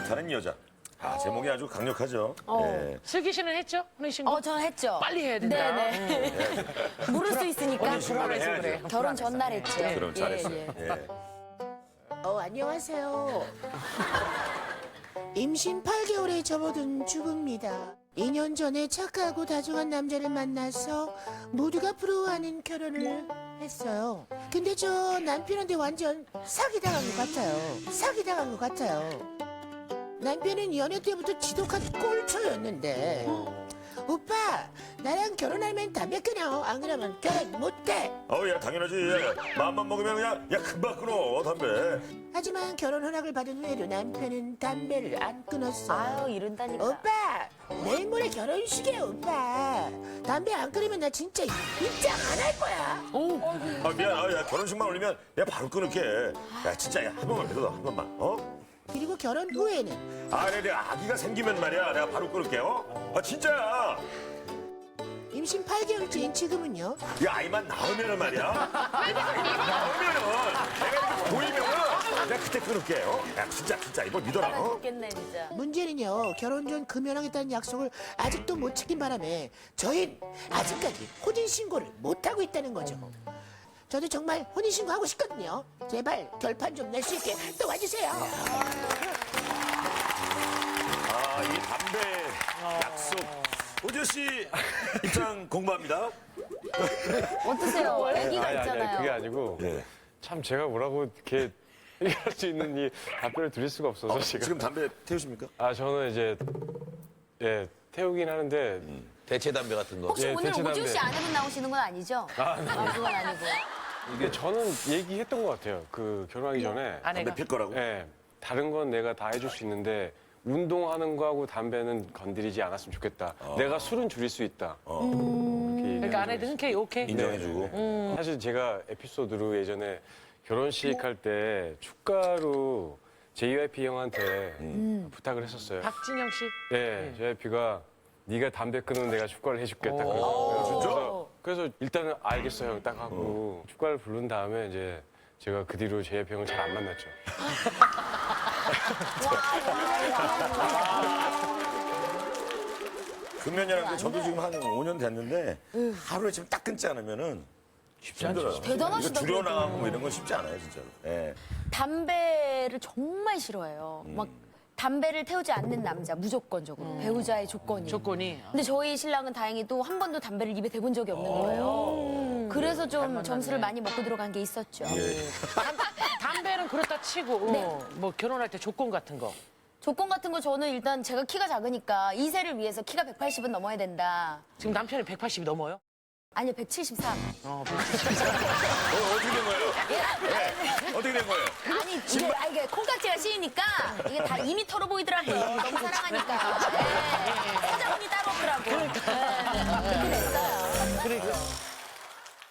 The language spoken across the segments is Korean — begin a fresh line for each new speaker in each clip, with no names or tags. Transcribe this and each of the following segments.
못하는 여자. 아, 제목이 아주 강력하죠. 예.
슬기 씨는 했죠? 혼인신고?
저는 했죠.
빨리 해야 된다.
네네. 모를 수 있으니까.
혼인신고를 해야지.
결혼 전날 했죠.
그럼 잘했어.
예, 예.
예.
안녕하세요. 임신 8개월에 접어든 주부입니다. 2년 전에 착하고 다정한 남자를 만나서 모두가 부러워하는 결혼을 했어요. 근데 저 남편한테 완전 사기당한 것 같아요. 남편은 연애 때부터 지독한 꼴초였는데 오빠 나랑 결혼하면 담배 끊어. 안 그러면 결혼 못해.
야, 당연하지. 마음만 먹으면 그냥, 금방 끊어, 담배.
하지만 결혼 허락을 받은 후에도 남편은 담배를 안 끊었어.
아유, 이른다니까.
오빠 내일 모레 결혼식이야 오빠. 담배 안 끊으면 나 진짜 입장 안 할 거야.
미안. 야, 결혼식만 올리면 내가 바로 끊을게. 야, 진짜, 한 번만 믿어줘, 한 번만.
그리고 결혼 후에는
내 아기가 생기면 말이야. 내가 바로 끊을게, 진짜야.
임신 8개월째인 지금은요.
이 아이만 낳으면은 말이야. 아이만 낳으면은 내가 이렇게 보이면은 내가 그때 끊을게. 야, 진짜 이거 믿어라.
좋겠네, 진짜.
문제는요. 결혼 전 금연하겠다는 약속을 아직도 못 지킨 바람에 저흰 아직까지 혼인신고를 못하고 있다는 거죠. 저도 정말 혼인신고 하고 싶거든요. 제발 결판 좀 낼 수 있게 도와주세요.
이 담배 약속. 오지호 씨 입장 공부합니다.
어떠세요? 아기가 있잖아요.
그게 아니고
예.
참 제가 뭐라고 이렇게 얘기할 수 있는 이 답변을 드릴 수가 없어서 제가.
지금 담배 태우십니까?
저는 이제 태우긴 하는데
대체 담배 같은 거.
혹시 오늘
대체
오지호
담배.
씨 아내분 나오시는 건 아니죠? 그건 아니고.
이게 저는 얘기했던 것 같아요. 그 결혼하기 전에
담배
아내가.
필 거라고?
다른 건 내가 다 해줄 수 있는데 운동하는 거하고 담배는 건드리지 않았으면 좋겠다. 내가 술은 줄일 수 있다. 이렇게
그러니까
얘기한
아내도 흔쾌히 오케이.
인정해주고.
사실 제가 에피소드로 예전에 결혼식 할 때 축가로 JYP 형한테 부탁을 했었어요.
박진영 씨.
네, JYP가 네가 담배 끊으면 내가 축가를 해줄겠다. 그래서 일단은 알겠어요 형 딱 하고 축가를 부른 다음에 이제 제가 그 뒤로 JYP 형을 잘 안 만났죠.
금연이라는데 저도 지금 한 5년 됐는데 하루에 지금 딱 끊지 않으면은 쉽지 않죠.
대단하시다,
이거 줄여나가고 뭐 이런 건 쉽지 않아요, 진짜로. 예.
담배를 정말 싫어해요. 막 담배를 태우지 않는 남자 무조건적으로 배우자의 조건이.
조건이.
근데 저희 신랑은 다행히도 한 번도 담배를 입에 대본 적이 없는 거예요. 그래서 좀 점수를 많이 먹고 들어간 게 있었죠.
담배는 그렇다 치고
네.
뭐 결혼할 때 조건 같은 거.
조건 같은 거 저는 일단 제가 키가 작으니까 2세를 위해서 키가 180은 넘어야 된다.
지금 남편이 180이 넘어요?
아니요, 173.
어떻게 된 거예요? 어떻게 된 거예요?
아니, 이게 콩깍지가 씌이니까 이게 다 2m로 보이더라고요. 너무 사랑하니까. 사자분이 따로 없더라고. 그렇게 됐어요.
그러니까.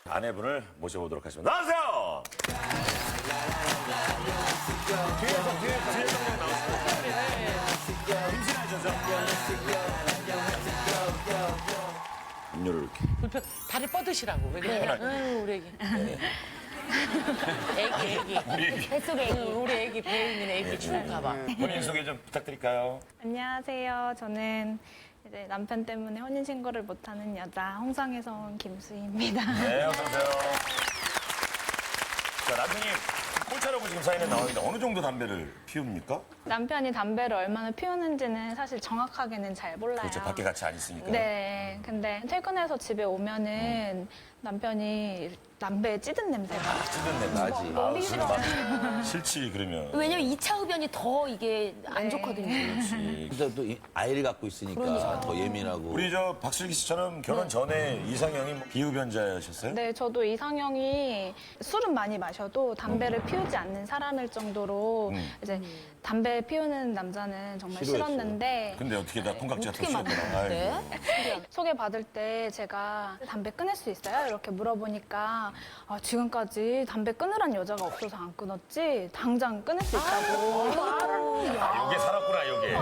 아내분을 모셔보도록 하겠습니다. 나와주세요! 뒤에서 나오시고. 임신하셔서. 음료를 이렇게.
불편, 다리 뻗으시라고. 왜 그래? 아유, 우리 애기. 애기.
뱃속에 애기.
우리 애기 배에 있는 애기 추울까 봐.
본인 소개 좀 부탁드릴까요?
안녕하세요. 저는 이제 남편 때문에 혼인신고를 못하는 여자 홍성에서 온 김수희입니다.
네, 어서오세요. 자, 남편이 꼴차라고 지금 사연에 나왔는데 어느 정도 담배를 피웁니까?
남편이 담배를 얼마나 피우는지는 사실 정확하게는 잘 몰라요.
그렇죠. 밖에 같이 안 있으니까.
네. 근데 퇴근해서 집에 오면은 남편이 담배에 찌든 냄새가
찌든
나지.
너무 싫어요.
싫지, 그러면.
왜냐면 2차 흡연이 더 이게 안 좋거든요.
그렇지.
근데 또 아이를 갖고 있으니까 더 예민하고.
우리 저 박슬기 씨처럼 결혼 전에 이상형이 뭐 비흡연자셨어요?
네, 저도 이상형이 술은 많이 마셔도 담배를 피우지 않는 사람일 정도로 이제 담배 피우는 남자는 정말
싫어했어요.
싫었는데
근데 어떻게 다 콩깍지가
어떻게
터지셨구나.
만났대?
소개받을 때 제가 담배 끊을 수 있어요? 이렇게 물어보니까 지금까지 담배 끊으란 여자가 없어서 안 끊었지 당장 끊을 수 있다고
요게 살았구나, 요게.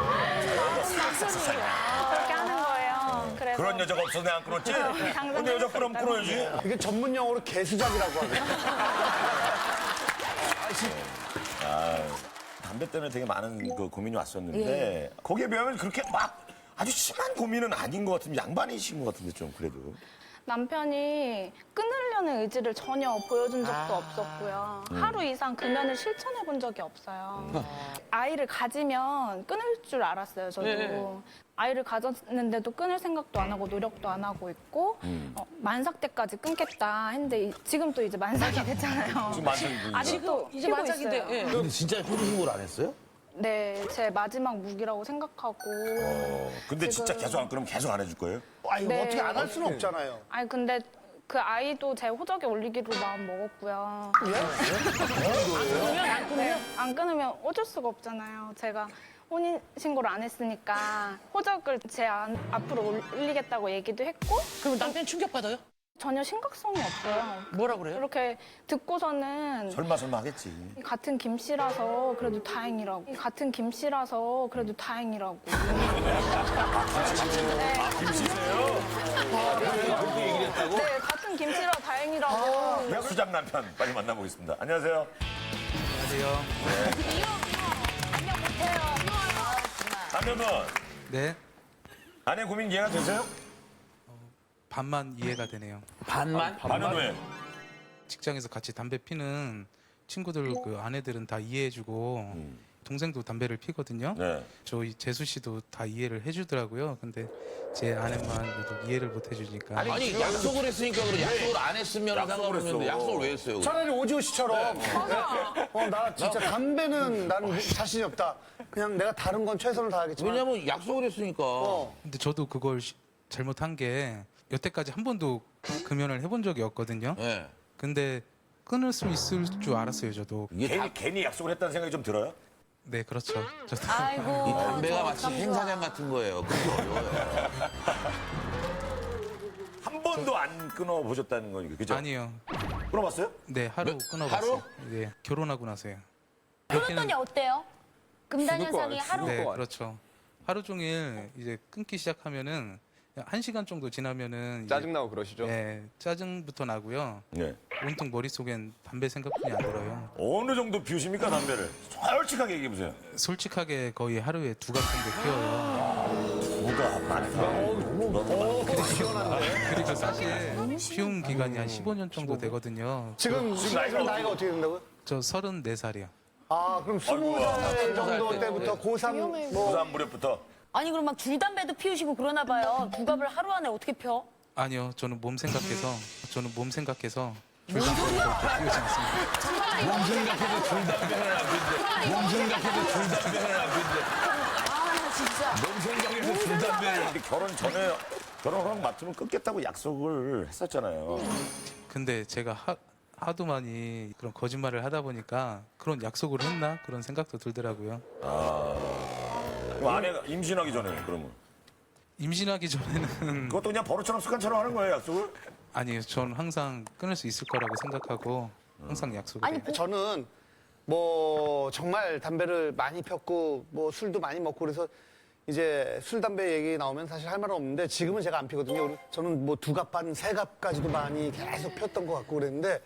그렇게 하는 거예요. 그래서
그런 여자가 없어서 내가 안 끊었지?
당장
근데 여자
끊을 수
끊으면
있다고.
끊어야지.
이게 전문 용어로 개수작이라고 하네요.
담배 때문에 되게 많은 그 고민이 왔었는데
예.
거기에 비하면 그렇게 막 아주 심한 고민은 아닌 것 같은데 양반이신 것 같은데 좀 그래도.
남편이 끊으려는 의지를 전혀 보여준 적도 없었고요. 하루 이상 금연을 실천해 본 적이 없어요. 아이를 가지면 끊을 줄 알았어요, 저도.
네.
아이를 가졌는데도 끊을 생각도 안 하고 노력도 안 하고 있고 만삭 때까지 끊겠다 했는데 지금 또 이제 만삭이 됐잖아요.
지금 만삭이군요.
아직도
이제
피고
만삭인데.
있어요.
예.
근데 진짜 호주 신고를 안 했어요?
네, 제 마지막 무기라고 생각하고.
근데 진짜
지금-
계속 안 끊으면 계속 안 해줄 거예요?
아니
네.
어떻게 안 할 수는 없잖아요.
아니 근데 그 아이도 제 호적에 올리기로 마음 먹었고요. 네, 안 끊으면 어쩔 수가 없잖아요. 제가 혼인 신고를 안 했으니까 호적을 제 앞으로 올리겠다고 얘기도 했고
그럼 남편 충격받아요?
전혀 심각성이 없어요.
뭐라 그래요?
이렇게 듣고서는
설마 하겠지.
같은 김 씨라서 그래도 다행이라고. 같은 김 씨라서 그래도 다행이라고.
그렇게 얘기를 했다고?
네, 같은 김 씨라 다행이라고.
수장 남편 빨리 만나보겠습니다. 안녕하세요.
안녕 못해요.
남편분
네,
아내 고민 이해가 되세요?
반만 이해가 되네요.
반만?
반은 왜?
직장에서 같이 담배 피는 친구들 그 아내들은 다 이해해주고 동생도 담배를 피거든요.
네.
저희 재수 씨도 다 이해를 해주더라고요. 근데 제 아내만 유독 이해를 못 해주니까.
아니 약속을 했으니까 그래. 약속을 안 했으면
약속을
상관없는데
했어.
약속을 왜 했어요?
차라리 오지호 씨처럼 나 진짜 담배는 나는 자신이 없다. 그냥 내가 다른 건 최선을 다하겠지만
왜냐면 약속을 했으니까.
근데 저도 그걸 잘못한 게 여태까지 한 번도 금연을 해본 적이 없거든요.
네.
근데 끊을 수 있을 줄 알았어요, 저도.
이게 다,
괜히 약속을 했다는 생각이 좀 들어요?
네, 그렇죠. 저도.
아이고.
이 담배가
저
마치
참 좋아.
행사장 같은 거예요. 그게 어려워요.
한 번도 안 끊어보셨다는 거니까, 그죠?
아니요.
끊어봤어요?
네, 하루 끊어봤어요.
하루?
네, 결혼하고 나서요.
끊었더니 어때요? 금단현상이 하루
네, 그렇죠. 하루 종일 이제 끊기 시작하면은 1시간 정도 지나면은
짜증나고 그러시죠?
네, 짜증부터 나고요.
네.
온통 머릿속엔 담배 생각뿐이 안 들어요.
어느 정도 피우십니까, 담배를? 솔직하게 얘기해보세요.
솔직하게 거의 하루에 2갑 정도 피워요.
뭐가 많다.
그리고 사실 피운 기간이 한 15년 정도 되거든요.
지금 나이가 어떻게 된다고요?
저 34살이요.
아 그럼 20살 정도 때부터 고3 뭐
부산 무렵부터.
아니 그럼 막 줄담배도 피우시고 그러나 봐요. 두 갑을 하루 안에 어떻게 펴?
아니요, 저는 몸 생각해서 줄담배를 피우지 않습니다.
몸 생각해도 줄담배는 안 된대. 몸 생각해도 줄담배는 안 된대.
아 진짜.
몸 생각해도 줄담배를.
근데 결혼 전에 결혼하고 맡으면 끊겠다고 약속을 했었잖아요.
근데 제가 하도 많이 그런 거짓말을 하다 보니까 그런 약속을 했나 그런 생각도 들더라고요.
그럼 아내가 임신하기 전에 그러면
임신하기 전에는
그것도 그냥 버릇처럼 습관처럼 하는 거예요, 약속을?
아니요, 저는 항상 끊을 수 있을 거라고 생각하고 항상 약속을
아니
해요.
저는 뭐 정말 담배를 많이 폈고 뭐 술도 많이 먹고 그래서 이제 술 담배 얘기 나오면 사실 할 말은 없는데 지금은 제가 안 피거든요. 저는 뭐 2갑 반, 3갑까지도 많이 계속 폈던 것 같고 그랬는데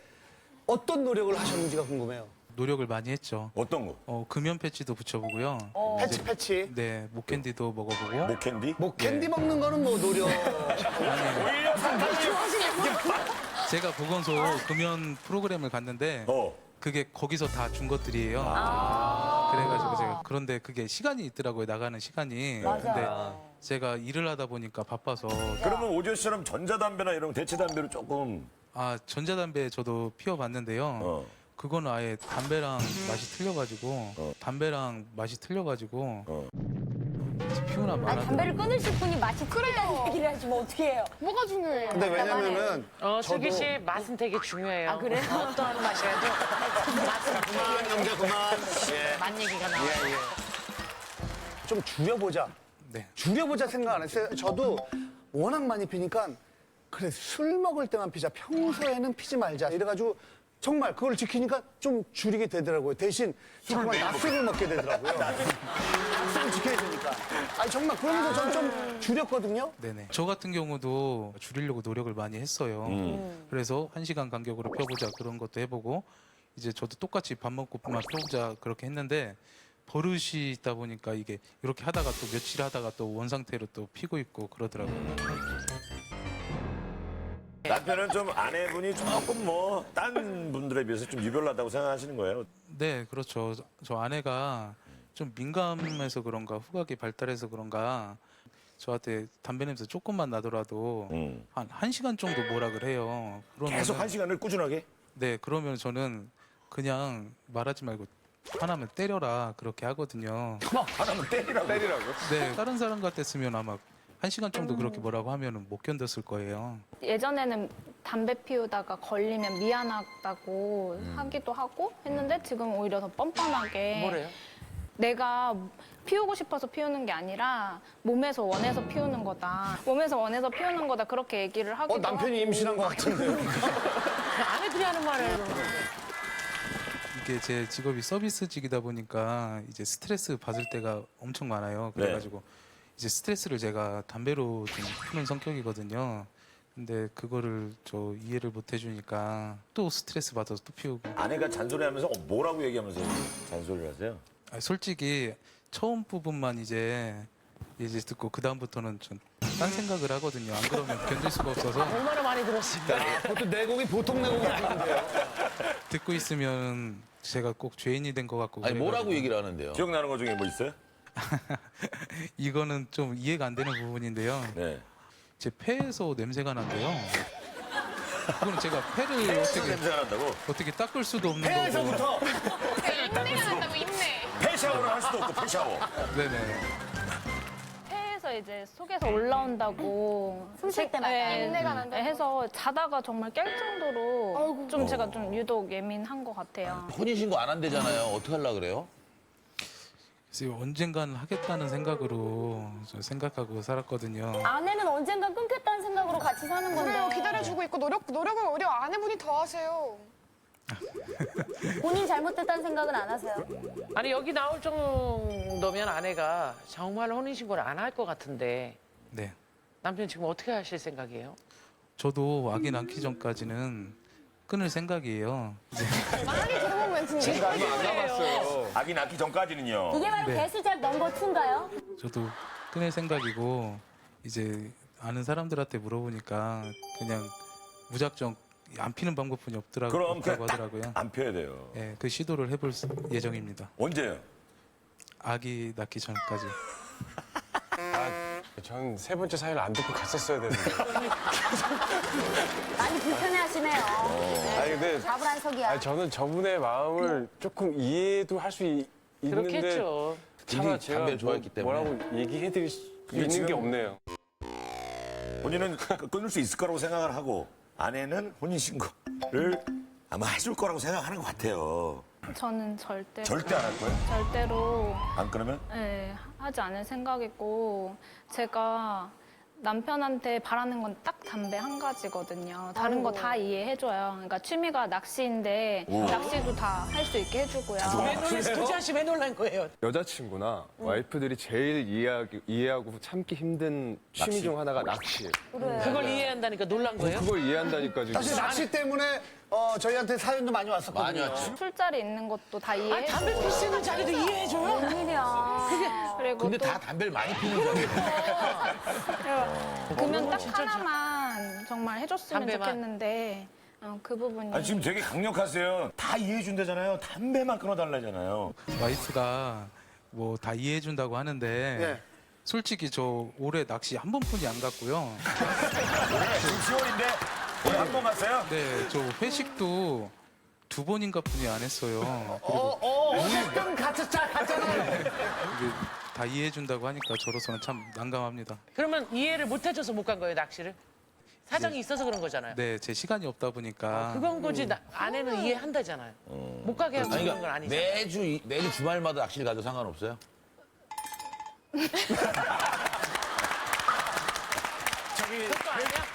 어떤 노력을 하셨는지가 궁금해요.
노력을 많이 했죠.
어떤 거?
금연 패치도 붙여보고요.
패치.
네, 목캔디도 먹어보고.
목캔디?
뭐 캔디 먹는 거는 뭐 노력.
오히려 상당히
제가 보건소 금연 프로그램을 갔는데 그게 거기서 다 준 것들이에요. 그래가지고 제가 그런데 그게 시간이 있더라고요. 나가는 시간이. 근데 제가 일을 하다 보니까 바빠서
그러면 오지호 씨처럼 전자담배나 이런 대체담배로 조금
전자담배 저도 피워봤는데요. 그거는 아예 담배랑 맛이 틀려가지고 피우나
아니
말아도
담배를 끊으실 분이 마치 틀리다는 얘기를 하시면 어떻게 해요?
뭐가 중요해요?
근데 왜냐면은
슬기 씨 맛은 되게 중요해요.
아, 그래요?
어떠한 맛이라도 맛은 중요해요.
남자 그만.
맛 얘기가 나와요.
좀 줄여보자.
네.
줄여보자 생각 안 했어요. 저도 워낙 많이 피니까 그래 술 먹을 때만 피자. 평소에는 피지 말자. 이래가지고 정말 그걸 지키니까 좀 줄이게 되더라고요. 대신 정말 약속을 먹게 되더라고요. 약속을 지켜야 되니까. 아니 정말 그러면서 저는 좀 줄였거든요.
네네. 저 같은 경우도 줄이려고 노력을 많이 했어요. 그래서 1시간 간격으로 펴보자 그런 것도 해보고 이제 저도 똑같이 밥 먹고만 펴보자 그렇게 했는데 버릇이 있다 보니까 이게 이렇게 하다가 또 며칠 하다가 또 원 상태로 또 피고 있고 그러더라고요.
남편은 좀 아내분이 조금 뭐 딴 분들에 비해서 좀 유별나다고 생각하시는 거예요?
네, 그렇죠. 저 아내가 좀 민감해서 그런가 후각이 발달해서 그런가 저한테 담배 냄새 조금만 나더라도 한 1시간 정도 뭐라 그래요.
계속 1시간을 꾸준하게?
네, 그러면 저는 그냥 말하지 말고 하나면 때려라 그렇게 하거든요.
하나면 때리라고?
네, 다른 사람 같았으면 아마 1시간 정도 그렇게 뭐라고 하면은 못 견뎠을 거예요.
예전에는 담배 피우다가 걸리면 미안하다고 하기도 하고 했는데 지금 오히려 더 뻔뻔하게
뭐래요?
내가 피우고 싶어서 피우는 게 아니라 몸에서 원해서 피우는 거다. 몸에서 원해서 피우는 거다. 그렇게 얘기를 하기도
남편이
하고.
임신한 것 같은데요.
아내들이 하는 말을.
이게 제 직업이 서비스직이다 보니까 이제 스트레스 받을 때가 엄청 많아요. 그래가지고 이제 스트레스를 제가 담배로 좀 푸는 성격이거든요. 근데 그거를 저 이해를 못 해주니까 또 스트레스 받아서 또 피우고.
아내가 잔소리하면서 뭐라고 얘기하면서 잔소리를 하세요?
솔직히 처음 부분만 이제 듣고 그 다음부터는 좀 딴 생각을 하거든요. 안 그러면 견딜 수가 없어서
얼마나 많이 들었을까?
그것도 내공이 보통 내공이 아닌데요.
듣고 있으면 제가 꼭 죄인이 된 것 같고.
아니 뭐라고
그래가지고.
얘기를 하는데요?
기억나는 거 중에 뭐 있어요?
이거는 좀 이해가 안 되는 부분인데요.
네.
제 폐에서 냄새가 난대요. 그거는 제가 폐를
냄새가 난다고?
어떻게 닦을 수도 없는 거고.
폐에서부터
인내가 난다고 인내.
폐 샤워를 할 수도 없고 폐 샤워.
네네.
폐에서 이제 속에서 올라온다고
숨쉴 때마다.
인내가 난다 해서 자다가 정말 깰 정도로 좀 제가 좀 유독 예민한 것 같아요.
혼인신고 안 한대잖아요. 어떻게 하려고 그래요?
그래서 언젠간 하겠다는 생각으로 저 생각하고 살았거든요.
아내는 언젠간 끊겠다는 생각으로 같이 사는 건데.
그래요. 기다려주고 있고 노력을 오히려 아내분이 더 하세요.
본인 잘못됐다는 생각은 안 하세요?
아니 여기 나올 정도면 아내가 정말 혼인신고를 안 할 것 같은데
네.
남편 지금 어떻게 하실 생각이에요?
저도 아기 낳기 전까지는 끊을 생각이에요.
많이 들어본 멘트인데.
아기 낳기 전까지는요.
이게 바로
네.
개수작 넘버 2인가요?
저도 끊을 생각이고 이제 아는 사람들한테 물어보니까 그냥 무작정 안 피는 방법뿐이
그럼
없더라고요.
그냥
하더라고요.
안 펴야 돼요.
예, 그 시도를 해볼 예정입니다.
언제요?
아기 낳기 전까지.
전 세 번째 사연을 안 듣고 갔었어야 되는데.
많이 불편해하시네요.
아니 근데
자불안석이야.
아니, 저는 저분의 마음을 조금 이해도 할 수 있는데
그렇겠죠.
차마
이미
제가
담배를 좋아했기 때문에.
뭐라고 얘기해드릴 수 있는
지금-
게 없네요.
본인은 끊을 수 있을 거라고 생각을 하고 아내는 혼인신고를 아마 해줄 거라고 생각하는 것 같아요.
저는 절대
절대 안 할 거예요?
절대로
안 끊으면?
네, 하지 않을 생각이고 제가 남편한테 바라는 건 딱 담배 한 가지거든요. 다른 거 다 이해해줘요. 그러니까 취미가 낚시인데 낚시도 다 할 수 있게 해주고요.
왜 놀랐어? 도지아 씨왜 놀란 거예요?
여자친구나 와이프들이 제일 이해하고 참기 힘든 취미 중 하나가 낚시.
그걸 이해한다니까 놀란 거예요?
그걸 이해한다니까 지금.
사실 낚시 때문에 저희한테 사연도 많이 왔었거든요.
많이 왔죠.
술자리 있는 것도 다
아니
이해해주고
담배 필 수 있는 자리도 이해해줘요?
웬일이야.
그리고
근데
또
다 담배를 많이 피는 거예요.
그러면 딱 하나만 정말 해줬으면
담배만.
좋겠는데 그 부분이
아니, 지금 되게 강력하세요. 다 이해해준다잖아요. 담배만 끊어달라잖아요.
와이프가 뭐 다 이해해준다고 하는데
예.
솔직히 저 올해 낚시 한 번뿐이 안 갔고요.
지금 10월인데 오늘 한 번 갔어요?
네, 저 회식도 2번인가 뿐이 안 했어요.
어쨌든 갔잖아요.
이게 다 이해해준다고 하니까 저로서는 참 난감합니다.
그러면 이해를 못 해줘서 못 간 거예요 낚시를? 사정이 있어서 그런 거잖아요.
네, 제 시간이 없다 보니까
그건 거지 아내는 이해한다잖아요. 못 가게 하고
아니,
그런 건
그러니까
아니잖아요.
매주 주말마다 낚시를 가도 상관없어요?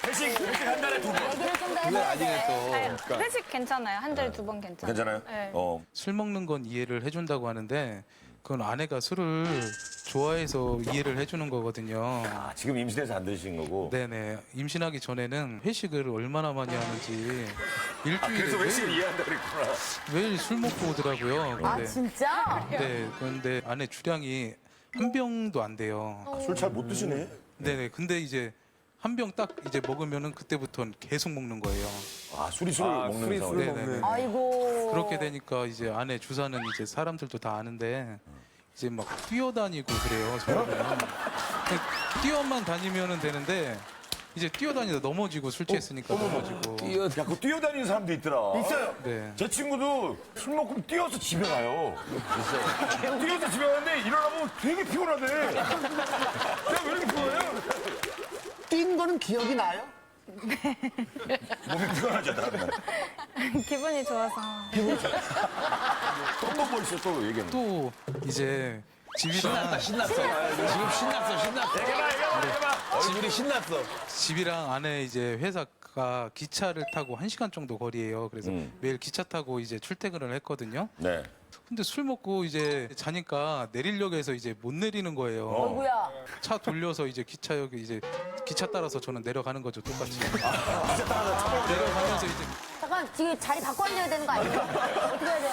회식 한 달에 2번.
얘기를 좀 더
그건
해봐야
아니네
돼.
또.
아니, 회식 괜찮아요. 한 달에 2번 괜찮아요.
괜찮아요?
네.
어.
술 먹는 건 이해를 해준다고 하는데 그건 아내가 술을 좋아해서 이해를 해주는 거거든요.
아, 지금 임신해서 안 드신 거고.
네네. 임신하기 전에는 회식을 얼마나 많이 하는지 일주일에
그래서 외식을 이해한다 그랬구나.
매일 술 먹고 오더라고요.
아, 진짜?
네, 그런데 안에 주량이 한 병도 안 돼요.
술 잘 못 드시네.
네네. 근데 이제 한 병 딱 이제 먹으면은 그때부터는 계속 먹는 거예요.
아, 술이 술을 먹는
술이
상황.
술을
네네네.
먹는.
아이고.
그렇게 되니까 이제 안에 주사는 이제 사람들도 다 아는데 이제 막 뛰어다니고 그래요. 저는 뛰어만 다니면은 되는데 이제 뛰어다니다 넘어지고 술 취했으니까 넘어지고.
야, 그 뛰어다니는 사람도 있더라.
있어요.
네.
제 친구도 술 먹고 뛰어서 집에 가요. 있어요. 뛰어서 집에 가는데 일어나면 되게 피곤하대. 내가 왜 이렇게 피곤해요?
뛴 거는 기억이 나요?
몸이 피곤하죠, 다음날.
기분이 좋아서.
또뭐 있어, 또 얘기하는 거.
또 이제 집이랑
신났어. 지금 신났어. 얘기해봐. 얼굴이 신났어.
집이랑 안에 이제 회사가 기차를 타고 1시간 정도 거리예요. 그래서 매일 기차 타고 이제 출퇴근을 했거든요.
네.
근데 술 먹고 이제 자니까 내리려고 해서 이제 못 내리는 거예요.
어이구야.
차 돌려서 이제 기차역에 이제 기차 따라서 저는 내려가는 거죠, 똑같이. 내려가면서 이제
잠깐, 지금 자리 바꿔 앉아야 되는 거 아니에요? 어떻게 해야 돼?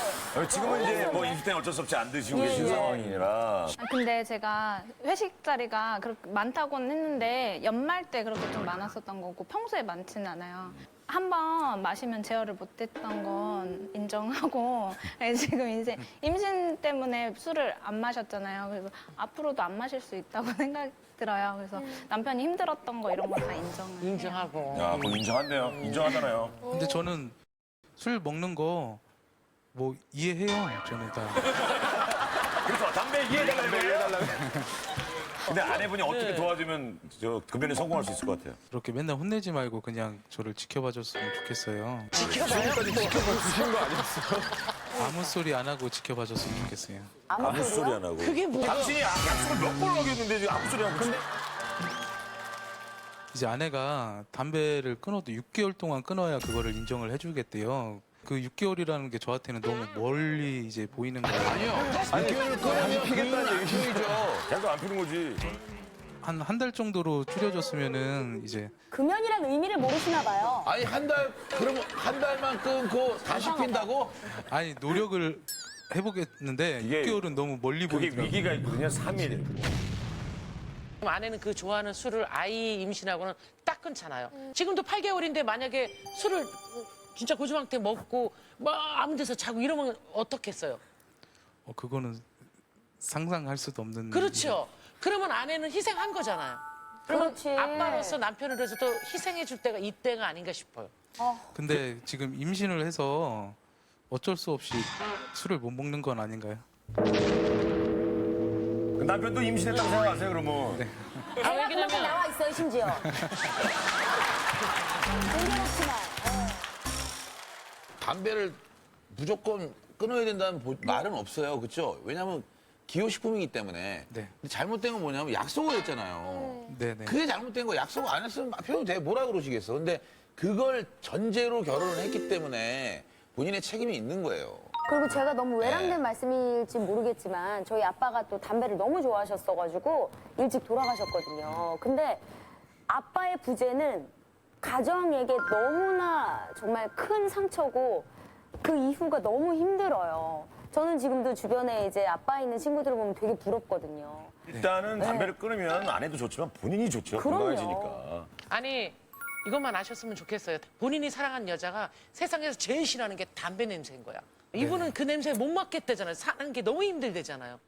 지금은 이제 뭐 임신 때는 어쩔 수 없이 안 드시고 계신 상황이라.
아, 근데 제가 회식 자리가 그렇게 많다고는 했는데 연말 때 그렇게 좀 많았었던 거고 평소에 많지는 않아요. 한 번 마시면 제어를 못했던 건 인정하고 지금 이제 임신 때문에 술을 안 마셨잖아요. 그래서 앞으로도 안 마실 수 있다고 생각이 들어요. 그래서 남편이 힘들었던 거 이런 거 다 인정을 해요.
인정하고.
야, 그거 인정한대요. 인정하잖아요.
근데 저는 술 먹는 거 뭐 이해해요. 저는 다.
그래서 담배 이해해달라고. 근데 아내분이 어떻게 도와주면 저 금연에 성공할 수 있을 것 같아요?
그렇게 맨날 혼내지 말고 그냥 저를 지켜봐 줬으면 좋겠어요.
지금까지 지켜봐 주신 거 아니었어요?
아무 소리 안 하고 지켜봐 줬으면 좋겠어요.
아무 소리 안 하고.
그게 뭐야?
당신이 약속을 몇 번을 하겠는데 지금 아무 소리 안 하고.
이제 아내가 담배를 끊어도 6개월 동안 끊어야 그거를 인정을 해주겠대요. 그 6개월이라는 게 저한테는 너무 멀리 이제 보이는 거예요.
아니, 그러면 피겠다는 얘기죠.
계속 안 피는 거지.
한 달 정도로 줄여줬으면은 이제
금연이란 의미를 모르시나 봐요.
아니, 그러면 한 달만 끊고 다시 핀다고?
아니 노력을 해보겠는데
이게
6개월은 너무 멀리
그게
보이더라고요.
위기가 있거든요. 3일.
아내는 그 좋아하는 술을 아이 임신하고는 딱 끊잖아요. 지금도 8개월인데 만약에 술을 진짜 고주망태 먹고 막 아무 데서 자고 이러면 어떻겠어요?
그거는 상상할 수도 없는.
그렇죠. 그러면 아내는 희생한 거잖아요. 그러면
그렇지.
아빠로서 남편으로서도 희생해 줄 때가 이때가 아닌가 싶어요.
근데 지금 임신을 해서 어쩔 수 없이 술을 못 먹는 건 아닌가요?
그 남편도 임신했다고 생각하세요, 그러면?
네.
애가 그만큼 나와 있어요, 심지어. 공개놓지만.
담배를 무조건 끊어야 된다는 말은 없어요. 그렇죠? 왜냐하면 기호식품이기 때문에.
네.
근데 잘못된 건 뭐냐면 약속을 했잖아요.
네네.
그게 잘못된 거 약속 안 했으면 표현 돼 뭐라 그러시겠어. 근데 그걸 전제로 결혼을 했기 때문에 본인의 책임이 있는 거예요.
그리고 제가 너무 외람된 말씀일지 모르겠지만 저희 아빠가 또 담배를 너무 좋아하셨어가지고 일찍 돌아가셨거든요. 근데 아빠의 부재는 가정에게 너무나 정말 큰 상처고 그 이후가 너무 힘들어요. 저는 지금도 주변에 이제 아빠 있는 친구들을 보면 되게 부럽거든요.
일단은 담배를 끊으면 아내도 좋지만 본인이 좋죠.
그럼요.
건강해지니까.
아니 이것만 아셨으면 좋겠어요. 본인이 사랑한 여자가 세상에서 제일 싫어하는 게 담배 냄새인 거야. 이분은 그 냄새에 못 맡겠다잖아요. 사는 게 너무 힘들대잖아요.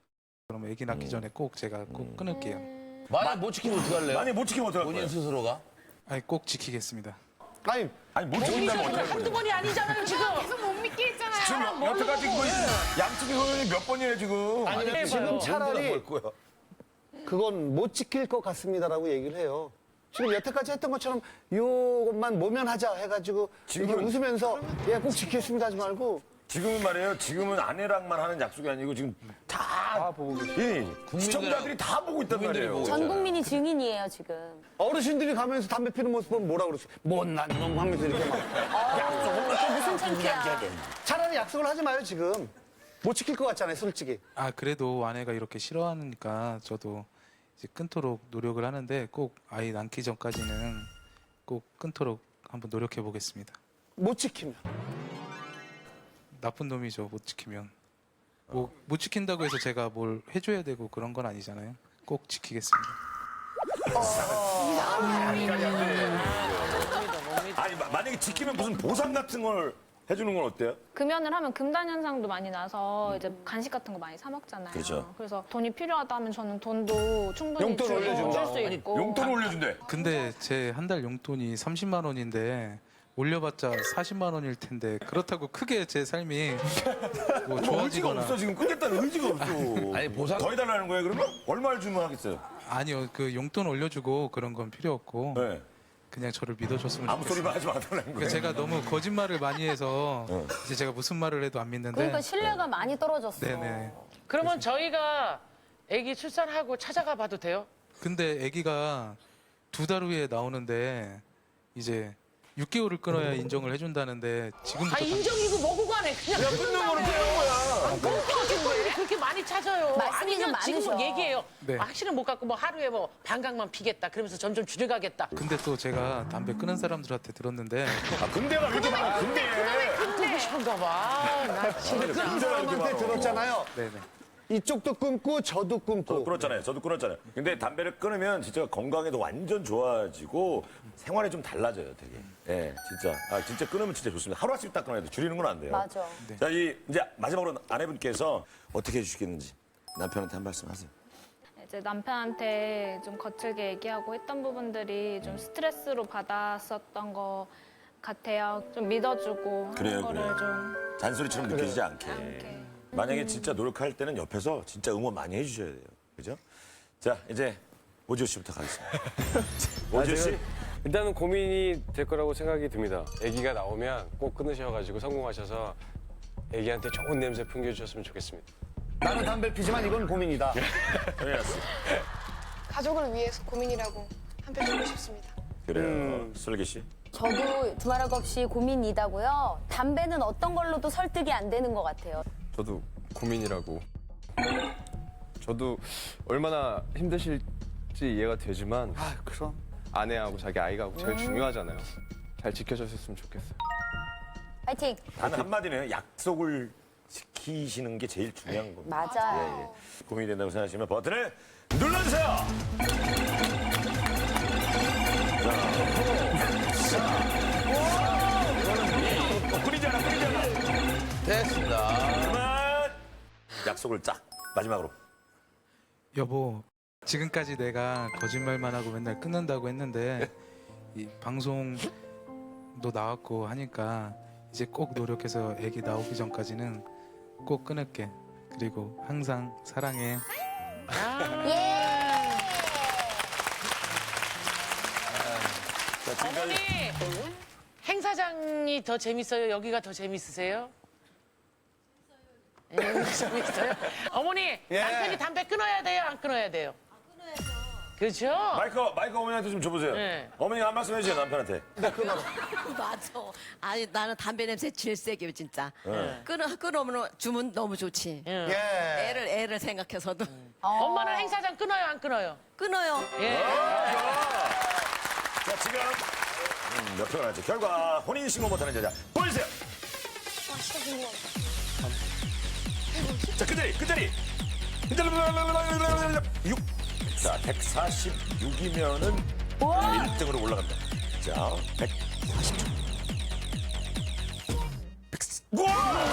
그럼 아기 낳기 전에 꼭 제가 꼭 끊을게요.
만약 못 지키면 어떡할래요?
많이 못 지키면 어떡할
본인
거예요?
스스로가?
아니 꼭 지키겠습니다.
아니,
못 지킨다면 어떡할
한두
거예요?
번이 아니잖아요 지금.
계속 못 믿게 했잖아요.
지금 여태까지 뭐 양측의 소연이 몇 번이에요, 지금?
아니,
지금 차라리
뭘 거야?
그건 못 지킬 것 같습니다라고 얘기를 해요. 지금 여태까지 했던 것처럼 요것만 모면하자 해가지고 이렇게
지금은-
웃으면서 예, 꼭 지키겠습니다 하지 말고
지금은 말이에요. 지금은 아내랑만 하는 약속이 아니고 지금 다 보고 계세요. 시청자들이 다 보고 있단
국민들이
말이에요.
보고
전 국민이 증인이에요, 지금.
어르신들이 가면서 담배 피는 모습 보면 뭐라 그러지? 못난 놈 하면서 이렇게 막.
그게 무슨 창피야.
차라리 약속을 하지 마요, 지금. 못 지킬 것 같잖아요, 솔직히.
아 그래도 아내가 이렇게 싫어하니까 저도 이제 끊도록 노력을 하는데 꼭 아이 낳기 전까지는 꼭 끊도록 한번 노력해 보겠습니다.
못 지키면.
나쁜 놈이죠. 못 지키면. 뭐 못 지킨다고 해서 제가 뭘 해줘야 되고 그런 건 아니잖아요. 꼭 지키겠습니다.
아니 만약에 지키면 무슨 보상 같은 걸 해주는 건 어때요?
금연을 하면 금단 현상도 많이 나서 이제 간식 같은 거 많이 사 먹잖아요.
그렇죠.
그래서 돈이 필요하다 하면 저는 돈도 충분히
용돈 올려준다.
줄 수 있고.
용돈을 올려준대.
근데 제 한 달 용돈이 30만 원인데 올려봤자 40만 원일 텐데 그렇다고 크게 제 삶이 뭐
의지가
좋아지거나
없어 지금 끊겠다는 의지가 없어.
아니, 보상-
더 해달라는 거예요 그러면? 얼마를 주면 하겠어요?
아니요 그 용돈 올려주고 그런 건 필요 없고
네.
그냥 저를 믿어줬으면
아무
좋겠어요.
소리만 하지 말아달라는 거예요.
그러니까 제가 너무 거짓말을 많이 해서 이제 제가 무슨 말을 해도 안 믿는데
그러니까 신뢰가 많이 떨어졌어.
네네.
그러면 저희가 아기 출산하고 찾아가 봐도 돼요?
근데 아기가 2달 후에 나오는데 이제 6개월을 끊어야 인정을 해준다는데 지금부터
아 인정이고 뭐고 간에 그냥 끊는 거는 끊는 거야. 끊는 그렇게 많이 찾아요.
말씀이 좀
아니면 지금
많으셔.
얘기해요.
네.
확실히 못 갖고 뭐 하루에 뭐 반강만 피겠다. 그러면서 점점 줄여가겠다.
근데 또 제가 담배 끊은 사람들한테 들었는데
아 근데가 왜 이렇게 많아? 근데.
끊고 싶은가 봐. 나 진짜.
그 사람한테 들었잖아요.
네네.
이쪽도 끊고 저도 끊고.
끊었잖아요. 저도 끊었잖아요. 근데 담배를 끊으면 진짜 건강에도 완전 좋아지고 생활이 좀 달라져요, 되게. 예, 진짜. 아, 진짜 끊으면 진짜 좋습니다. 하루아침 딱 끊어야 돼. 줄이는 건 안 돼요.
맞아.
자, 이제 마지막으로 아내분께서 어떻게 해주시겠는지 남편한테 한 말씀 하세요.
이제 남편한테 좀 거칠게 얘기하고 했던 부분들이 좀 스트레스로 받았었던 것 같아요. 좀 믿어주고
그래요,
하는 거를
그래요.
좀
잔소리처럼 느껴지지 않게. 만약에 진짜 노력할 때는 옆에서 진짜 응원 많이 해주셔야 돼요. 그죠? 자, 이제 오지호 씨부터 가겠습니다. 오지호 씨.
일단은 고민이 될 거라고 생각이 듭니다. 아기가 나오면 꼭 끊으셔가지고 성공하셔서 아기한테 좋은 냄새 풍겨주셨으면 좋겠습니다.
나는 담배 피지만 이건 고민이다.
가족을 위해서 고민이라고 한편 듣고 싶습니다.
그래요. 슬기 씨.
저도 두말할 것 없이 고민이다고요. 담배는 어떤 걸로도 설득이 안 되는 것 같아요.
저도 고민이라고. 저도 얼마나 힘드실지 이해가 되지만
아, 그럼.
아내하고 자기 아이가 제일 중요하잖아요. 잘 지켜주셨으면 좋겠어요.
파이팅.
단 한마디는 약속을 지키시는 게 제일 중요한 겁니다.
맞아요.
예. 고민이 된다고 생각하시면 버튼을 눌러주세요. 끊이잖아.
됐습니다.
그만. 약속을 짝 마지막으로.
여보 지금까지 내가 거짓말만 하고 맨날 끊는다고 했는데 이 방송도 나왔고 하니까 이제 꼭 노력해서 아기 나오기 전까지는 꼭 끊을게. 그리고 항상 사랑해.
자, 지금까지
어머니 행사장이 더 재밌어요? 여기가 더 재밌으세요? 재밌어요? 어머니 남편이 담배 끊어야 돼요? 안 끊어야 돼요? 끊어야죠. 그렇죠?
마이크 어머니한테 좀 줘보세요.
네.
어머니가 한 말씀 해주세요 남편한테.
맞아. 아니 나는 담배 냄새 제일 세게 진짜. 끊으면 주면 너무 좋지.
예.
애를 생각해서도
엄마는 행사장 끊어요? 안 끊어요?
끊어요.
예.
자 지금 몇 표가 나왔죠? 결과 혼인신고 못하는 여자 보여주세요. 자 끝자리 6. 자 146이면은 1등으로 올라갑니다. 자 140점. 와!